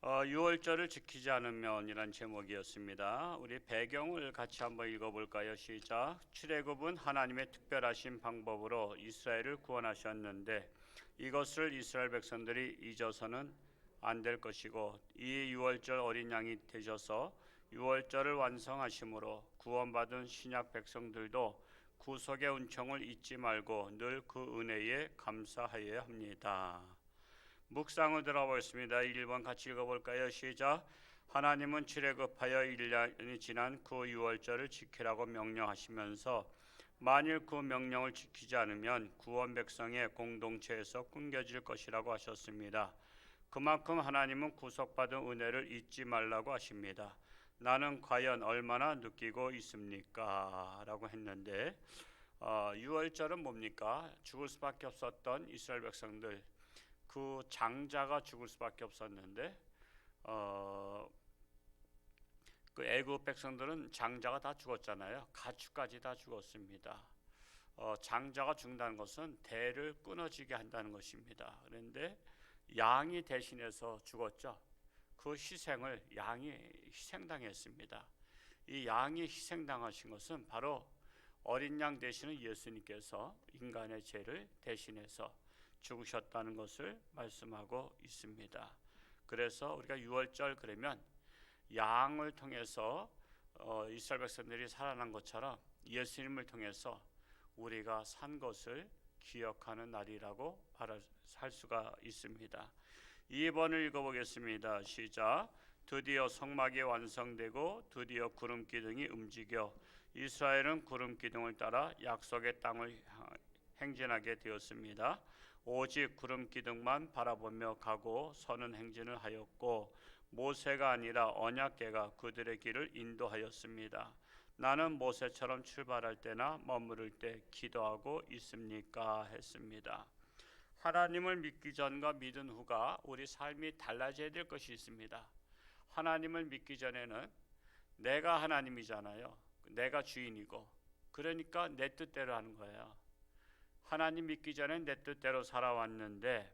유월절을 지키지 않으면이란 제목이었습니다. 우리 배경을 같이 한번 읽어볼까요? 시작. 출애굽은 하나님의 특별하신 방법으로 이스라엘을 구원하셨는데 이것을 이스라엘 백성들이 잊어서는 안 될 것이고 이 유월절 어린 양이 되셔서 유월절을 완성하심으로 구원받은 신약 백성들도 구속의 은총을 잊지 말고 늘 그 은혜에 감사하여야 합니다. 묵상을 들어보겠습니다. 1번 같이 읽어볼까요? 시작. 하나님은 출애굽하여 1년이 지난 그 유월절을 지키라고 명령하시면서 만일 그 명령을 지키지 않으면 구원 백성의 공동체에서 끊겨질 것이라고 하셨습니다. 그만큼 하나님은 구속받은 은혜를 잊지 말라고 하십니다. 나는 과연 얼마나 느끼고 있습니까? 라고 했는데 유월절은 뭡니까? 죽을 수밖에 없었던 이스라엘 백성들, 그 장자가 죽을 수밖에 없었는데 그 애굽 백성들은 장자가 다 죽었잖아요. 가축까지 다 죽었습니다. 장자가 죽는다는 것은 대를 끊어지게 한다는 것입니다. 그런데 양이 대신해서 죽었죠. 그 희생을 양이 희생당했습니다. 이 양이 희생당하신 것은 바로 어린 양 되시는 예수님께서 인간의 죄를 대신해서 죽으셨다는 것을 말씀하고 있습니다. 그래서 우리가 유월절 그러면 양을 통해서 이스라엘 백성들이 살아난 것처럼 예수님을 통해서 우리가 산 것을 기억하는 날이라고 할 수가 있습니다. 2번을 읽어보겠습니다. 시작. 드디어 성막이 완성되고 드디어 구름 기둥이 움직여 이스라엘은 구름 기둥을 따라 약속의 땅을 행진하게 되었습니다. 오직 구름 기둥만 바라보며 가고 서는 행진을 하였고 모세가 아니라 언약궤가 그들의 길을 인도하였습니다. 나는 모세처럼 출발할 때나 머무를 때 기도하고 있습니까? 했습니다. 하나님을 믿기 전과 믿은 후가 우리 삶이 달라져야 될 것이 있습니다. 하나님을 믿기 전에는 내가 하나님이잖아요. 내가 주인이고 그러니까 내 뜻대로 하는 거예요. 하나님 믿기 전에 내 뜻대로 살아왔는데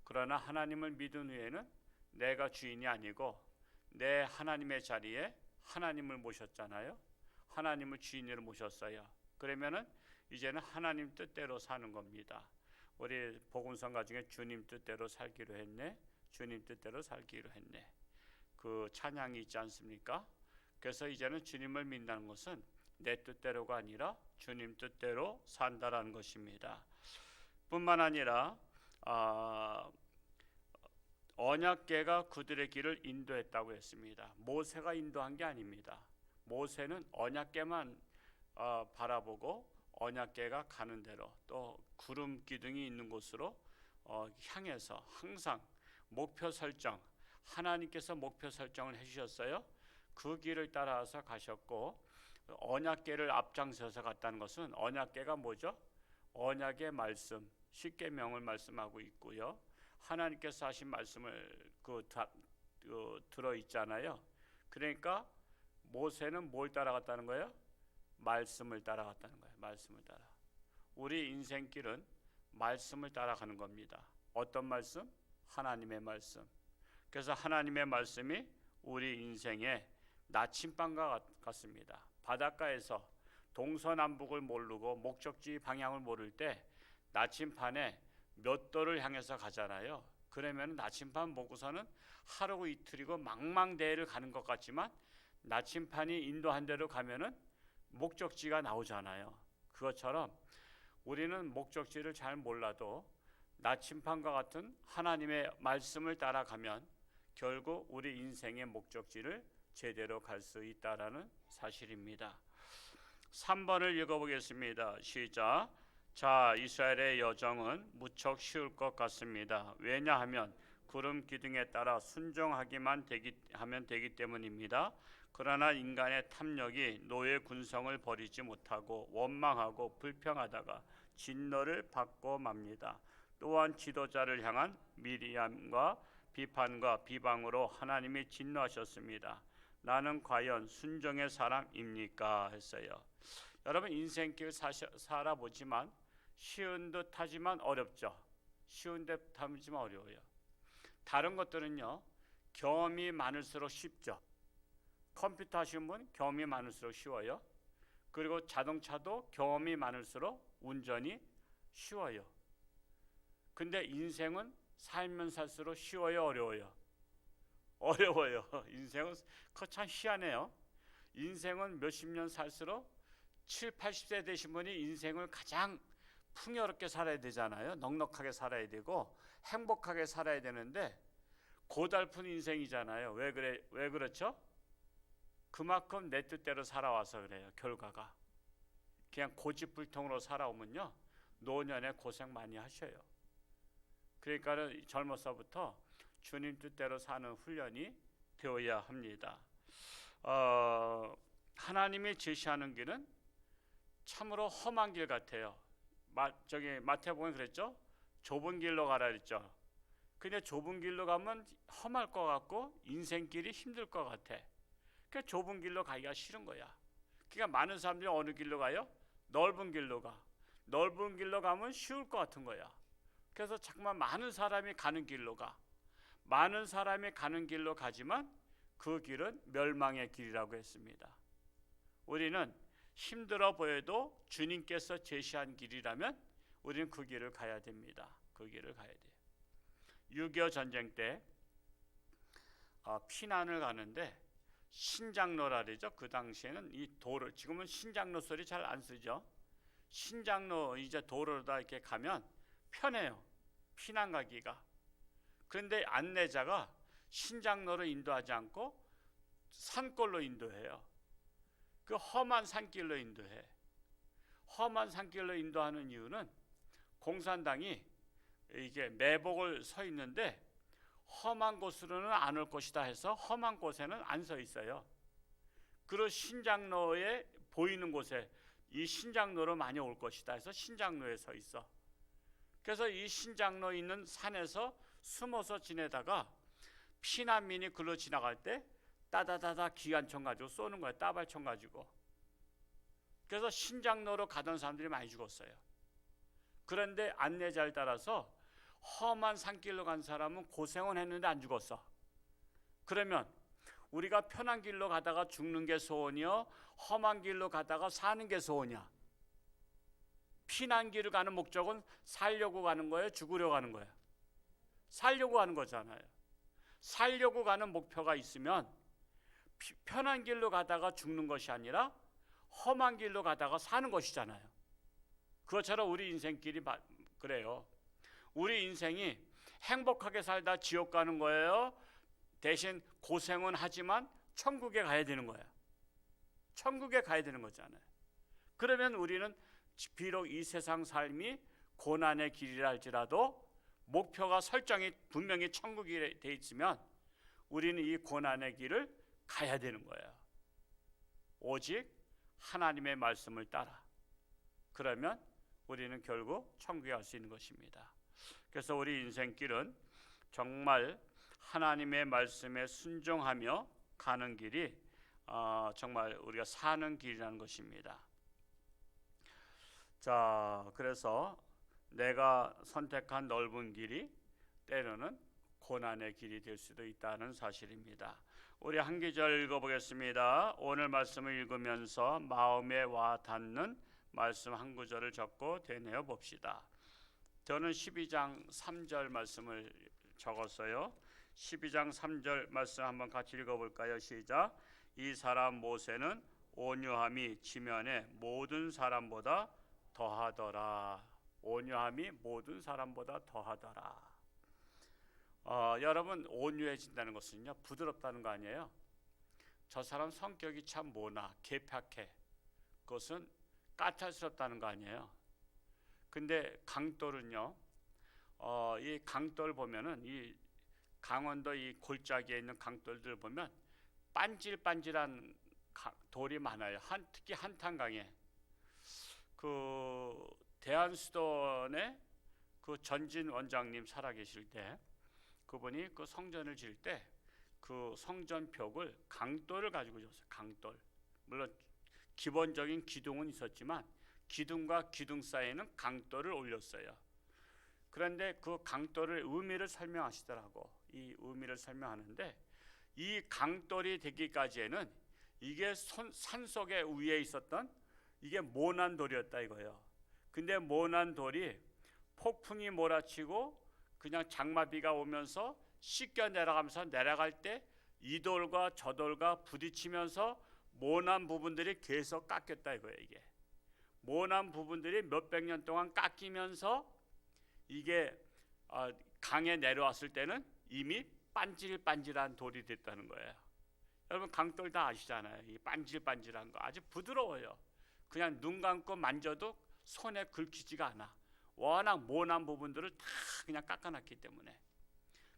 그러나 하나님을 믿은 후에는 내가 주인이 아니고 내 하나님의 자리에 하나님을 모셨잖아요. 하나님을 주인으로 모셨어요. 그러면은 이제는 하나님 뜻대로 사는 겁니다. 우리 복음성가 중에 주님 뜻대로 살기로 했네, 주님 뜻대로 살기로 했네, 그 찬양이 있지 않습니까? 그래서 이제는 주님을 믿는 것은 내 뜻대로가 아니라 주님 뜻대로 산다라는 것입니다. 뿐만 아니라 언약궤가 그들의 길을 인도했다고 했습니다. 모세가 인도한 게 아닙니다. 모세는 언약궤만 바라보고 언약궤가 가는 대로 또 구름 기둥이 있는 곳으로 향해서 항상 목표 설정, 하나님께서 목표 설정을 해주셨어요. 그 길을 따라서 가셨고 언약궤를 앞장서서 갔다는 것은 언약궤가 뭐죠? 언약의 말씀, 십계명을 말씀하고 있고요. 하나님께서 하신 말씀을 들어 있잖아요. 그러니까 모세는 뭘 따라갔다는 거예요? 말씀을 따라갔다는 거예요. 말씀을 따라. 우리 인생길은 말씀을 따라가는 겁니다. 어떤 말씀? 하나님의 말씀. 그래서 하나님의 말씀이 우리 인생의 나침반과 같습니다. 바닷가에서 동서남북을 모르고 목적지 방향을 모를 때 나침반에 몇 도를 향해서 가잖아요. 그러면 나침반 보고서는 하루 이틀이고 망망대해를 가는 것 같지만 나침반이 인도한 대로 가면은 목적지가 나오잖아요. 그것처럼 우리는 목적지를 잘 몰라도 나침반과 같은 하나님의 말씀을 따라가면 결국 우리 인생의 목적지를 제대로 갈 수 있다라는 사실입니다. 3번을 읽어보겠습니다. 시작. 자, 이스라엘의 여정은 무척 쉬울 것 같습니다. 왜냐하면 구름 기둥에 따라 순종하기만 하면 되기 때문입니다. 그러나 인간의 탐욕이 노예 군성을 버리지 못하고 원망하고 불평하다가 진노를 받고 맙니다. 또한 지도자를 향한 미리암과 비판과 비방으로 하나님이 진노하셨습니다. 나는 과연 순종의 사람입니까? 했어요. 여러분 인생길 살아보지만 쉬운 듯 하지만 어렵죠. 쉬운 듯 하지만 어려워요. 다른 것들은요 경험이 많을수록 쉽죠. 컴퓨터 하시는 분 경험이 많을수록 쉬워요. 그리고 자동차도 경험이 많을수록 운전이 쉬워요. 근데 인생은 살면 살수록 쉬워요, 어려워요? 어려워요. 인생은 그거 참 희한해요. 인생은 몇십 년 살수록 7, 80세 되신 분이 인생을 가장 풍요롭게 살아야 되잖아요. 넉넉하게 살아야 되고 행복하게 살아야 되는데 고달픈 인생이잖아요. 왜 그래? 왜 그렇죠? 그만큼 내 뜻대로 살아와서 그래요. 결과가 그냥 고집불통으로 살아오면요 노년에 고생 많이 하셔요. 그러니까 젊어서부터 주님 뜻대로 사는 훈련이 되어야 합니다. 하나님이 제시하는 길은 참으로 험한 길 같아요. 마태복음에 그랬죠. 좁은 길로 가라 그랬죠. 근데 좁은 길로 가면 험할 것 같고 인생길이 힘들 것 같아. 그 좁은 길로 가기가 싫은 거야. 그러니까 많은 사람들이 어느 길로 가요? 넓은 길로 가. 넓은 길로 가면 쉬울 것 같은 거야. 그래서 자꾸만 많은 사람이 가는 길로 가. 많은 사람이 가는 길로 가지만 그 길은 멸망의 길이라고 했습니다. 우리는 힘들어 보여도 주님께서 제시한 길이라면 우리는 그 길을 가야 됩니다. 그 길을 가야 돼요. 6.25 전쟁 때 피난을 가는데 신장로라 그러죠. 그 당시에는 이 도로, 지금은 신장로 소리 잘 안 쓰죠. 신장로 이제 도로다 이렇게 가면 편해요. 피난 가기가. 그런데 안내자가 신장로로 인도하지 않고 산골로 인도해요. 그 험한 산길로 인도해. 험한 산길로 인도하는 이유는 공산당이 이게 매복을 서 있는데 험한 곳으로는 안 올 것이다 해서 험한 곳에는 안 서 있어요. 그리고 신장로에 보이는 곳에 이 신장로로 많이 올 것이다 해서 신장로에 서 있어. 그래서 이 신장로 있는 산에서 숨어서 지내다가 피난민이 글로 지나갈 때 따다다다 기관총 가지고 쏘는 거야. 따발총 가지고. 그래서 신장로로 가던 사람들이 많이 죽었어요. 그런데 안내자를 따라서 험한 산길로 간 사람은 고생은 했는데 안 죽었어. 그러면 우리가 편한 길로 가다가 죽는 게 소원이요? 험한 길로 가다가 사는 게 소원이야? 피난 길을 가는 목적은 살려고 가는 거예요? 죽으려고 가는 거예요? 살려고 가는 거잖아요. 살려고 가는 목표가 있으면 편한 길로 가다가 죽는 것이 아니라 험한 길로 가다가 사는 것이잖아요. 그것처럼 우리 인생길이 그래요. 우리 인생이 행복하게 살다 지옥 가는 거예요? 대신 고생은 하지만 천국에 가야 되는 거예요. 천국에 가야 되는 거잖아요. 그러면 우리는 비록 이 세상 삶이 고난의 길이라 할지라도 목표가 설정이 분명히 천국이 돼 있으면 우리는 이 고난의 길을 가야 되는 거예요. 오직 하나님의 말씀을 따라. 그러면 우리는 결국 천국에 갈 수 있는 것입니다. 그래서 우리 인생길은 정말 하나님의 말씀에 순종하며 가는 길이 정말 우리가 사는 길이라는 것입니다. 자, 그래서 내가 선택한 넓은 길이 때로는 고난의 길이 될 수도 있다는 사실입니다. 우리 한 구절 읽어보겠습니다. 오늘 말씀을 읽으면서 마음에 와 닿는 말씀 한 구절을 적고 되뇌어 봅시다. 저는 12장 3절 말씀을 적었어요. 12장 3절 말씀 한번 같이 읽어볼까요? 시작. 이 사람 모세는 온유함이 지면에 모든 사람보다 더하더라. 온유함이 모든 사람보다 더하더라. 여러분, 온유해진다는 것은요, 부드럽다는 거 아니에요? 저 사람 성격이 참 모나, 개팍해. 그것은 까탈스럽다는 거 아니에요? 근데 강돌은요, 이 강돌 보면은 이 강원도 이 골짜기에 있는 강돌들 보면 반질반질한 돌이 많아요. 특히 한탄강에. 그 대한수도원에 그 전진 원장님 살아계실 때 그분이 그 성전을 지을 때 그 성전 벽을 강돌을 가지고 졌어요. 강돌. 물론 기본적인 기둥은 있었지만 기둥과 기둥 사이에는 강돌을 올렸어요. 그런데 그 강돌의 의미를 설명하시더라고. 이 의미를 설명하는데 이 강돌이 되기까지에는 이게 산속에 위에 있었던 이게 모난 돌이었다 이거예요. 근데 모난 돌이 폭풍이 몰아치고 그냥 장마비가 오면서 씻겨 내려가면서 내려갈 때 이 돌과 저 돌과 부딪히면서 모난 부분들이 계속 깎였다 이거예요. 이게 모난 부분들이 몇백 년 동안 깎이면서 이게 강에 내려왔을 때는 이미 반질반질한 돌이 됐다는 거예요. 여러분 강돌 다 아시잖아요. 이 반질반질한 거 아주 부드러워요. 그냥 눈 감고 만져도 손에 긁히지가 않아. 워낙 모난 부분들을 다 그냥 깎아놨기 때문에.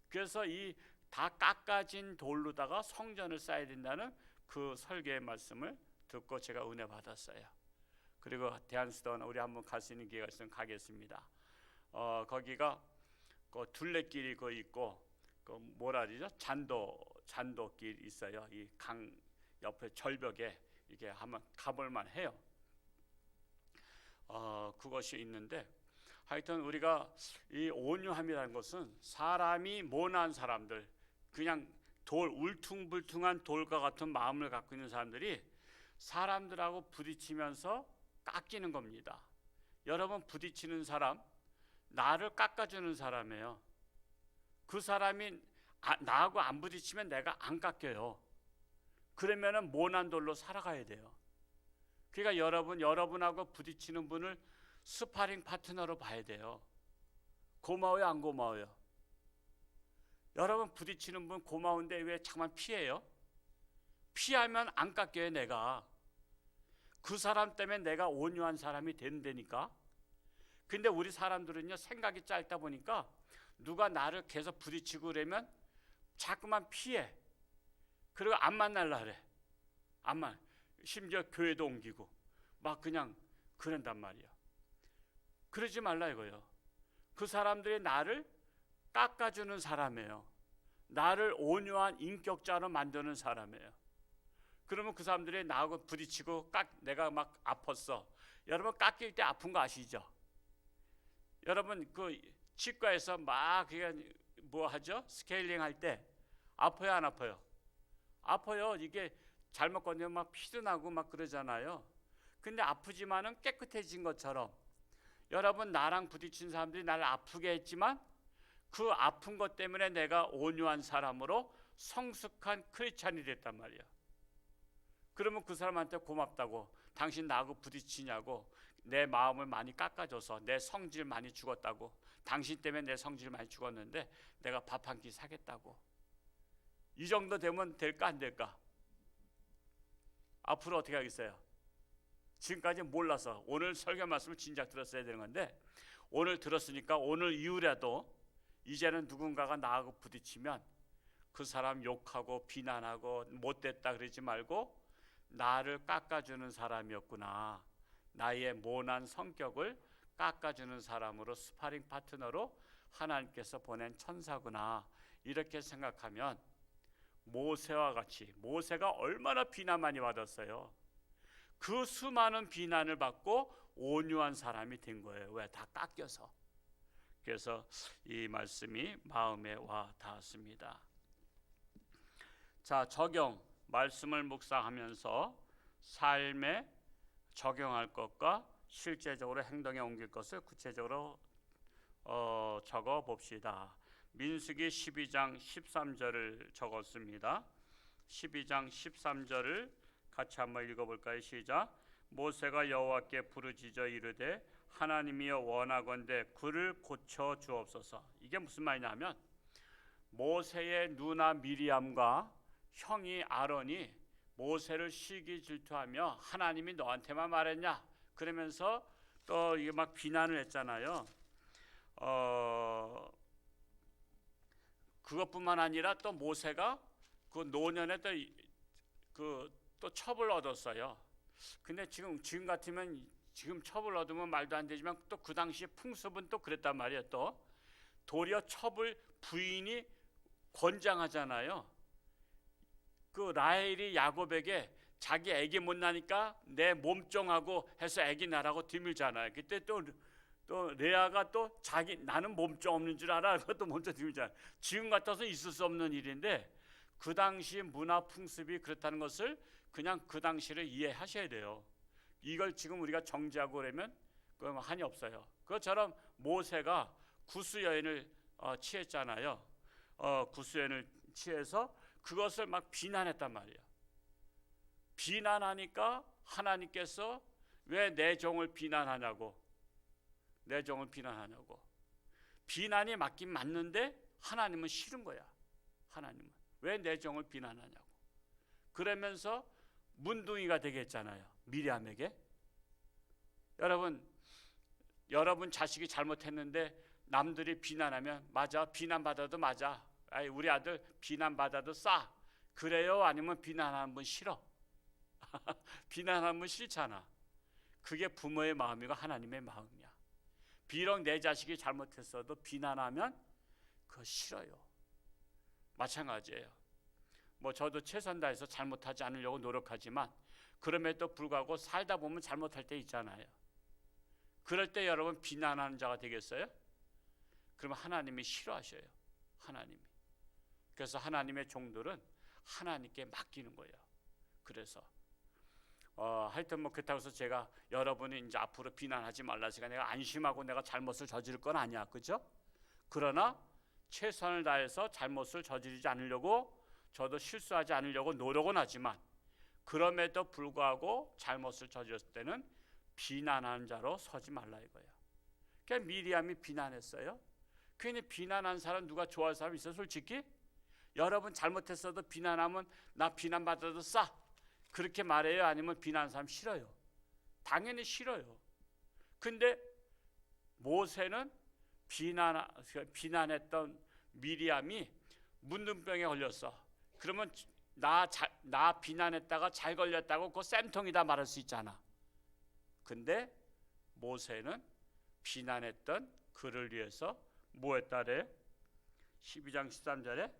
그래서 이 다 깎아진 돌로다가 성전을 쌓아야 된다는 그 설교의 말씀을 듣고 제가 은혜 받았어요. 그리고 대한수도원 우리 한번 갈 수 있는 기회가 있으면 가겠습니다. 거기가 그 둘레길이 그 있고 그 뭐라 그러죠? 잔도길 있어요. 이 강 옆에 절벽에 이게 한번 가볼만 해요. 그것이 있는데 하여튼 우리가 이 온유함이라는 것은 사람이 모난 사람들, 그냥 돌 울퉁불퉁한 돌과 같은 마음을 갖고 있는 사람들이 사람들하고 부딪히면서 깎이는 겁니다. 여러분 부딪히는 사람, 나를 깎아주는 사람이에요. 그 사람이 나하고 안 부딪히면 내가 안 깎여요. 그러면은 모난 돌로 살아가야 돼요. 그러니까 여러분하고 부딪히는 분을 스파링 파트너로 봐야 돼요. 고마워요, 안 고마워요? 여러분 부딪히는 분 고마운데 왜 자꾸만 피해요? 피하면 안 깎여요. 내가 그 사람 때문에 내가 온유한 사람이 된다니까. 근데 우리 사람들은요 생각이 짧다 보니까 누가 나를 계속 부딪히고 그러면 자꾸만 피해. 그리고 안 만날라 그래. 심지어 교회도 옮기고 막 그냥 그런단 말이야. 그러지 말라 이거예요. 그 사람들이 나를 깎아주는 사람이에요. 나를 온유한 인격자로 만드는 사람이에요. 그러면 그 사람들이 나하고 부딪히고 내가 막 아팠어. 여러분 깎일 때 아픈 거 아시죠? 여러분 그 치과에서 막 그냥 뭐 하죠? 스케일링 할 때 아파요, 안 아파요? 아파요. 이게 잘못 건드리면 막 피도 나고 막 그러잖아요. 근데 아프지만은 깨끗해진 것처럼 여러분 나랑 부딪힌 사람들이 나를 아프게 했지만 그 아픈 것 때문에 내가 온유한 사람으로 성숙한 크리스찬이 됐단 말이에요. 그러면 그 사람한테 고맙다고, 당신 나하고 부딪히냐고, 내 마음을 많이 깎아줘서 내 성질 많이 죽었다고, 당신 때문에 내 성질 많이 죽었는데 내가 밥 한 끼 사겠다고. 이 정도 되면 될까 안 될까? 앞으로 어떻게 하겠어요? 지금까지 몰라서 오늘 설교 말씀을 진작 들었어야 되는 건데 오늘 들었으니까 오늘 이후라도 이제는 누군가가 나하고 부딪히면 그 사람 욕하고 비난하고 못됐다 그러지 말고 나를 깎아주는 사람이었구나, 나의 모난 성격을 깎아주는 사람으로 스파링 파트너로 하나님께서 보낸 천사구나, 이렇게 생각하면 모세와 같이, 모세가 얼마나 비난 많이 받았어요. 그 수많은 비난을 받고 온유한 사람이 된 거예요. 왜? 다 깎여서. 그래서 이 말씀이 마음에 와 닿았습니다. 자, 적용. 말씀을 묵상하면서 삶에 적용할 것과 실제적으로 행동에 옮길 것을 구체적으로 적어 봅시다. 민수기 12장 13절을 적었습니다. 12장 13절을 같이 한번 읽어볼까요? 시작. 모세가 여호와께 부르짖어 이르되 하나님이여 원하건대 그를 고쳐 주옵소서. 이게 무슨 말이냐면 모세의 누나 미리암과 형이 아론이 모세를 시기 질투하며 하나님이 너한테만 말했냐 그러면서 또 이게 막 비난을 했잖아요. 그것뿐만 아니라 또 모세가 그 노년에 또 첩을 얻었어요. 근데 지금 같으면 지금 첩을 얻으면 말도 안 되지만 또 그 당시 풍습은 또 그랬단 말이에요. 또 도리어 첩을 부인이 권장하잖아요. 그 라헬이 야곱에게 자기 아기 못 나니까 내 몸종하고 해서 아기 나라고 드밀잖아요. 그때 또 레아가 또 자기 나는 몸종 없는 줄 알아. 그것도 먼저 드밀잖아요. 지금 같아서 있을 수 없는 일인데 그 당시 문화 풍습이 그렇다는 것을 그냥 그 당시를 이해하셔야 돼요. 이걸 지금 우리가 정지하고 그러면 그건 한이 없어요. 그것처럼 모세가 구수여인을 취했잖아요. 구수여인을 취해서 그것을 막 비난했단 말이에요. 비난하니까 하나님께서 왜 내 종을 비난하냐고, 내 종을 비난하냐고. 비난이 맞긴 맞는데 하나님은 싫은 거야. 하나님은 왜 내 종을 비난하냐고. 그러면서 문둥이가 되게 했잖아요, 미리암에게. 여러분 자식이 잘못했는데 남들이 비난하면 맞아, 비난받아도 맞아, 아이, 우리 아들 비난받아도 싸, 그래요? 아니면 비난하는 분 싫어? 비난하는 분 싫잖아. 그게 부모의 마음이고 하나님의 마음이야. 비록 내 자식이 잘못했어도 비난하면 그거 싫어요. 마찬가지예요. 뭐 저도 최선 다해서 잘못하지 않으려고 노력하지만 그럼에도 불구하고 살다 보면 잘못할 때 있잖아요. 그럴 때 여러분 비난하는 자가 되겠어요? 그러면 하나님이 싫어하셔요. 하나님이. 그래서 하나님의 종들은 하나님께 맡기는 거예요. 그래서 하여튼 뭐 그렇다고 해서 제가 여러분이 이제 앞으로 비난하지 말라 제가 내가 안심하고 내가 잘못을 저지를 건 아니야, 그죠? 그러나 최선을 다해서 잘못을 저지르지 않으려고, 저도 실수하지 않으려고 노력은 하지만 그럼에도 불구하고 잘못을 저질렀을 때는 비난하는 자로 서지 말라 이거예요. 그러니까 미리암이 비난했어요. 괜히 비난한 사람 누가 좋아할 사람 있어요? 솔직히 여러분 잘못했어도 비난하면 나 비난받아도 싸, 그렇게 말해요? 아니면 비난하는 사람 싫어요? 당연히 싫어요. 근데 모세는 비난했던 미리암이 문둥병에 걸렸어. 그러면 나 비난했다가 잘 걸렸다고 그거 쌤통이다 말할 수 있잖아. 근데 모세는 비난했던 그를 위해서 뭐 했다래? 12장 13절에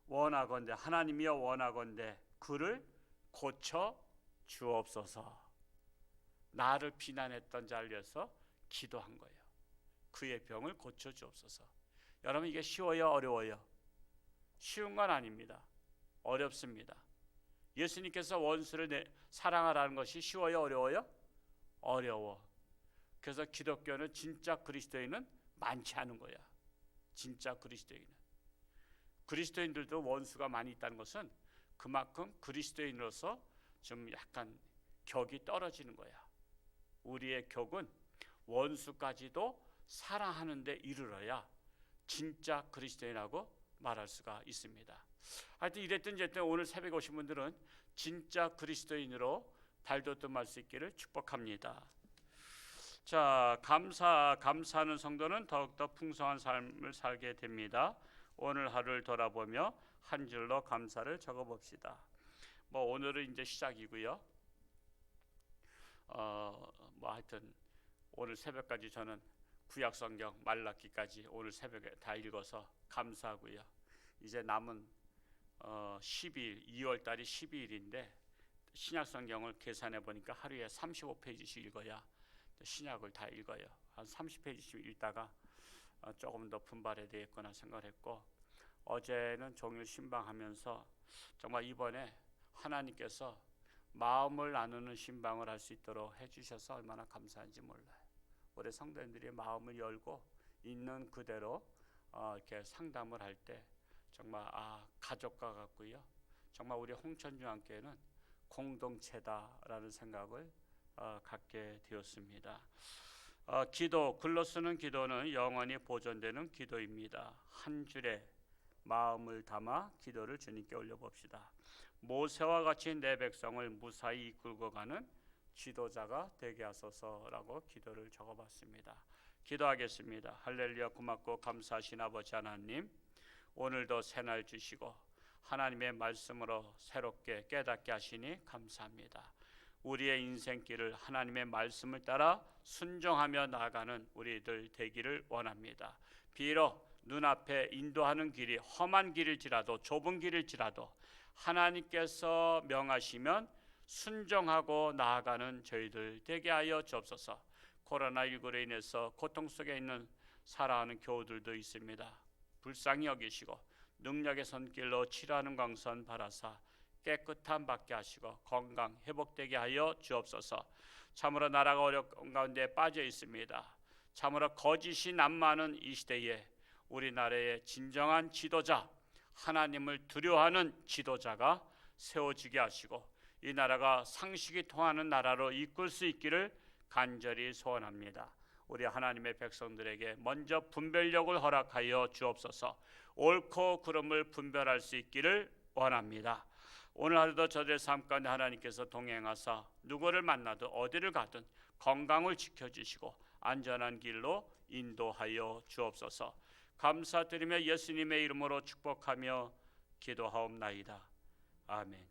원하건대, 하나님이여 원하건대 그를 고쳐 주옵소서. 나를 비난했던 자를 위해서 기도한 거예요. 그의 병을 고쳐 주옵소서. 여러분 이게 쉬워요, 어려워요? 쉬운 건 아닙니다. 어렵습니다. 예수님께서 원수를 사랑하라는 것이 쉬워요, 어려워요? 어려워. 그래서 기독교는 진짜 그리스도인은 많지 않은 거야. 진짜 그리스도인들도 원수가 많이 있다는 것은 그만큼 그리스도인으로서 좀 약간 격이 떨어지는 거야. 우리의 격은 원수까지도 사랑하는 데 이르러야 진짜 그리스도인이라고 말할 수가 있습니다. 하여튼 이랬든 저랬든 오늘 새벽에 오신 분들은 진짜 그리스도인으로 발돋움할 수 있기를 축복합니다. 자, 감사하는 성도는 더욱더 풍성한 삶을 살게 됩니다. 오늘 하루를 돌아보며 한 줄로 감사를 적어봅시다. 뭐 오늘은 이제 시작이고요. 뭐 하여튼 오늘 새벽까지 저는 구약성경 말라기까지 오늘 새벽에 다 읽어서 감사하고요. 이제 남은 12일, 2월 달이 12일인데 신약성경을 계산해 보니까 하루에 35페이지씩 읽어야 신약을 다 읽어요. 한 30페이지씩 읽다가 조금 더 분발해야 되겠구나 생각을 했고, 어제는 종일 신방하면서 정말 이번에 하나님께서 마음을 나누는 신방을 할 수 있도록 해주셔서 얼마나 감사한지 몰라요. 우리 성도님들이 마음을 열고 있는 그대로 이렇게 상담을 할 때 정말 가족과 같고요. 정말 우리 홍천중앙교회는 공동체다라는 생각을 갖게 되었습니다. 글로 쓰는 기도는 영원히 보존되는 기도입니다. 한 줄에 마음을 담아 기도를 주님께 올려봅시다. 모세와 같이 내 백성을 무사히 이끌고 가는 지도자가 되게 하소서라고 기도를 적어봤습니다. 기도하겠습니다. 할렐루야. 고맙고 감사하신 아버지 하나님, 오늘도 새날 주시고 하나님의 말씀으로 새롭게 깨닫게 하시니 감사합니다. 우리의 인생길을 하나님의 말씀을 따라 순종하며 나아가는 우리들 되기를 원합니다. 비록 눈앞에 인도하는 길이 험한 길일지라도 좁은 길일지라도 하나님께서 명하시면 순종하고 나아가는 저희들 되게 하여 주옵소서. 코로나19로 인해서 고통 속에 있는 사랑하는 교우들도 있습니다. 불쌍히 여기시고 능력의 손길로 치료하는 광선 바라사 깨끗함 받게 하시고 건강 회복되게 하여 주옵소서. 참으로 나라가 어려운 가운데 빠져 있습니다. 참으로 거짓이 난무하는 이 시대에 우리나라의 진정한 지도자, 하나님을 두려워하는 지도자가 세워지게 하시고 이 나라가 상식이 통하는 나라로 이끌 수 있기를 간절히 소원합니다. 우리 하나님의 백성들에게 먼저 분별력을 허락하여 주옵소서. 옳고 그름을 분별할 수 있기를 원합니다. 오늘 하루도 저들의 삶 가운데 하나님께서 동행하사 누구를 만나든 어디를 가든 건강을 지켜주시고 안전한 길로 인도하여 주옵소서. 감사드리며 예수님의 이름으로 축복하며 기도하옵나이다. 아멘.